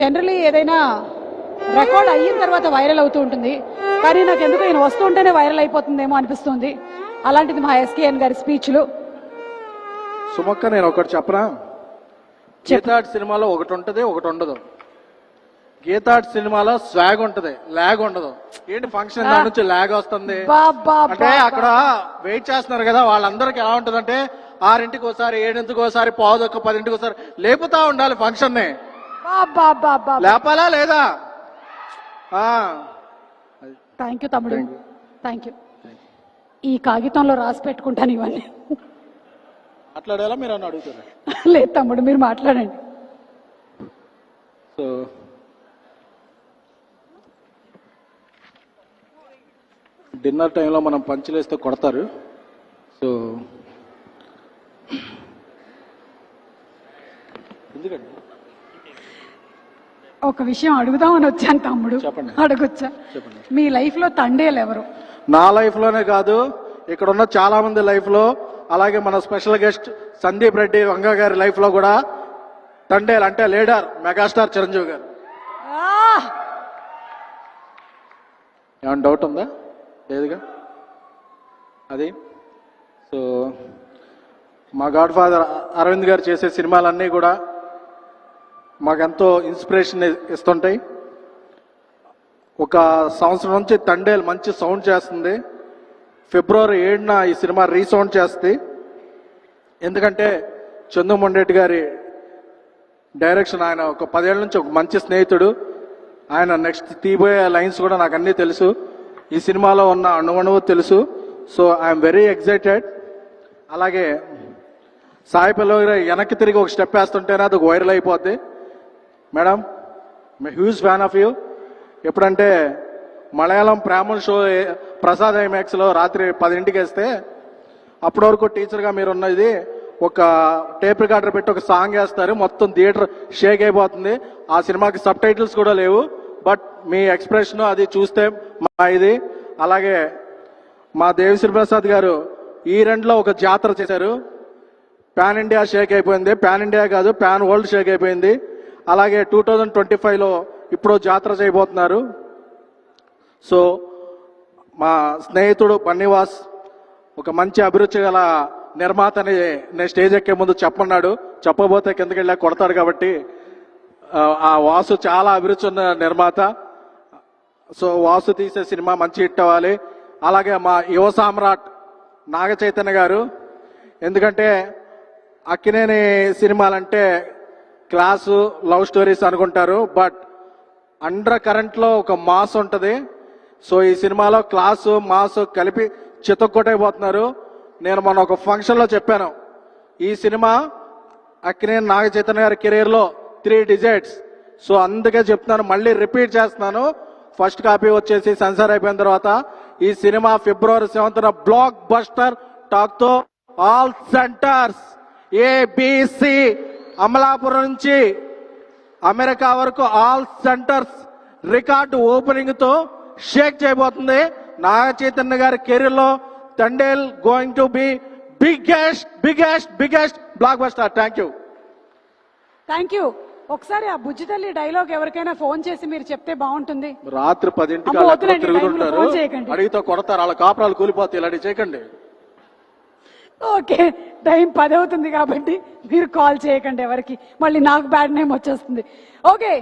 Generally ఏదైనా record అయిన తర్వాత వైరల్ అవుతూ ఉంటుంది, కానీ నాకు ఎందుకు ఈయన వస్తూ ఉంటేనే వైరల్ అయిపోతుందేమో అనిపిస్తుంది. అలాంటిది మా ఎస్కేఎన్ గారి స్పీచ్లు. సుమక్క, నేను ఒకటి చెప్పనా? గీతాడ్ సినిమాలో ఒకటి ఉంటది, ఒకటి ఉండదు. గీతాడ్ సినిమాలో స్వాగ్ ఉంటది, లాగ్ ఉండదు. ఏంటి ఫంక్షన్ దాని నుంచి లాగ్ వస్తుంది అంటే అక్కడ వెయిట్ చేస్తున్నారు కదా, వాళ్ళందరికి ఎలా ఉంటదంటే 6ంటికి ఒకసారి, 7ంటికి ఒకసారి, 9:15, 10ంటికి ఒకసారి లేపుతా ఉండాలి ఫంక్షన్ ని. లేపాలా లేదా? థ్యాంక్ యూ తమ్ముడు, థ్యాంక్ యూ. ఈ కాగితంలో రాసి పెట్టుకుంటాను ఇవన్నీ. మాట్లాడాలా మీరు అని అడుగుతారు? లేదు తమ్ముడు, మీరు మాట్లాడండి. సో డిన్నర్ టైంలో మనం పంచులేస్తే కొడతారు. సో ఎందుకండి ఒక విషయం అడుగుదామని వచ్చాను తమ్ముడు. చెప్పండి. అడగొచ్చా? చెప్పండి. మీ లైఫ్ లో తండేలు ఎవరు? నా లైఫ్ లోనే కాదు, ఇక్కడ ఉన్న చాలా మంది లైఫ్ లో, అలాగే మన స్పెషల్ గెస్ట్ సందీప్ రెడ్డి వంగ గారి లైఫ్ లో కూడా తండేలు అంటే లీడర్ మెగాస్టార్ చిరంజీవి గారు. ఏమన్నా డౌట్ ఉందా? లేదుగా. అది సో మా గాడ్ ఫాదర్ అరవింద్ గారు చేసే సినిమాలన్నీ కూడా మాకెంతో ఇన్స్పిరేషన్ ఇస్తుంటాయి. ఒక సంవత్సరం నుంచి తండేలు మంచి సౌండ్ చేస్తుంది. ఫిబ్రవరి 7న ఈ సినిమా రీసౌండ్ చేస్తుంది. ఎందుకంటే చందు రెడ్డి గారి డైరెక్షన్, ఆయన ఒక 10 ఏళ్ల నుంచి ఒక మంచి స్నేహితుడు. ఆయన నెక్స్ట్ తీయబోయే లైన్స్ కూడా నాకు అన్నీ తెలుసు, ఈ సినిమాలో ఉన్న అణువణువు తెలుసు. So I'm very excited. అలాగే సాయి పల్లవి వెనక్కి తిరిగి ఒక స్టెప్ వేస్తుంటేనే అది వైరల్ అయిపోద్ది. Madam, May huge fan of you. ఎప్పుడంటే మలయాళం ప్రేమల్ షో ప్రసాద్ ఐమాక్స్లో రాత్రి 10ంటికి వేస్తే, అప్పటి వరకు టీచర్గా మీరు ఉన్నది ఒక టేప్ రికార్డర్ పెట్టి ఒక సాంగ్ వేస్తారు, మొత్తం థియేటర్ షేక్ అయిపోతుంది. ఆ సినిమాకి సబ్ టైటిల్స్ కూడా లేవు. బట్ మీ ఎక్స్ప్రెషన్ అది చూస్తే మా ఇది. అలాగే మా దేవిశ్రీ ప్రసాద్ గారు ఈ రెండులో ఒక జాతర చేశారు. పాన్ ఇండియా షేక్ అయిపోయింది. పాన్ ఇండియా కాదు, పాన్ వరల్డ్ షేక్ అయిపోయింది. అలాగే 2025లో ఇప్పుడు జాతర చేయబోతున్నారు. సో మా స్నేహితుడు బన్నీవాస్ ఒక మంచి అభిరుచి గల నిర్మాతని నేను స్టేజ్ ఎక్కే ముందు చెప్పన్నాడు. చెప్పబోతే కిందకి వెళ్ళా కొడతాడు. కాబట్టి ఆ వాసు చాలా అభిరుచి ఉన్న నిర్మాత. సో వాసు తీసే సినిమా మంచి హిట్ అవ్వాలి. అలాగే మా యువ సామ్రాట్ నాగ చైతన్య గారు, ఎందుకంటే అక్కినేని సినిమాలంటే క్లాసు, లవ్ స్టోరీస్ అనుకుంటారు, బట్ అండర్ కరెంట్లో ఒక మాస్ ఉంటుంది. సో ఈ సినిమాలో క్లాసు మాస్ కలిపి చితక్కొట్టైపోతున్నారు. నేను మొన్న ఒక ఫంక్షన్లో చెప్పాను, ఈ సినిమా అక్కినేని నాగ చైతన్య గారి కెరీర్లో 3 డిజైట్స్. సో అందుకే చెప్తున్నాను, మళ్ళీ రిపీట్ చేస్తున్నాను. ఫస్ట్ కాపీ వచ్చేసి సెన్సార్ అయిపోయిన తర్వాత ఈ సినిమా ఫిబ్రవరి 7న బ్లాక్ బస్టర్ టాక్ తో ఆల్ సెంటర్స్ ఏబిసి అమలాపురం నుంచి అమెరికా వరకు ఆల్ సెంటర్స్ రికార్డు ఓపెనింగ్ తో షేక్ చేయబోతుంది. నాగ చైతన్య గారి కెరీర్ లో Thandel going to be biggest biggest biggest block buster. Thank you. Thank you. ఒకసారి ఆ బుజ్జి తల్లి డైలాగ్ ఎవరికైనా ఫోన్ చేసి మీరు చెప్తే బాగుంటుంది. రాత్రి 10ంటికి తిరుగుతుంటారు, అడిగితే కొడతారు, వాళ్ళ కాపురాలు కూలిపోతాయి. ఇలాంటి చేయకండి. ఓకే, టైం 10 అవుతుంది కాబట్టి మీరు కాల్ చేయకండి ఎవరికి, మళ్ళీ నాకు బ్యాడ్ నేమ్ వచ్చేస్తుంది. ఓకే.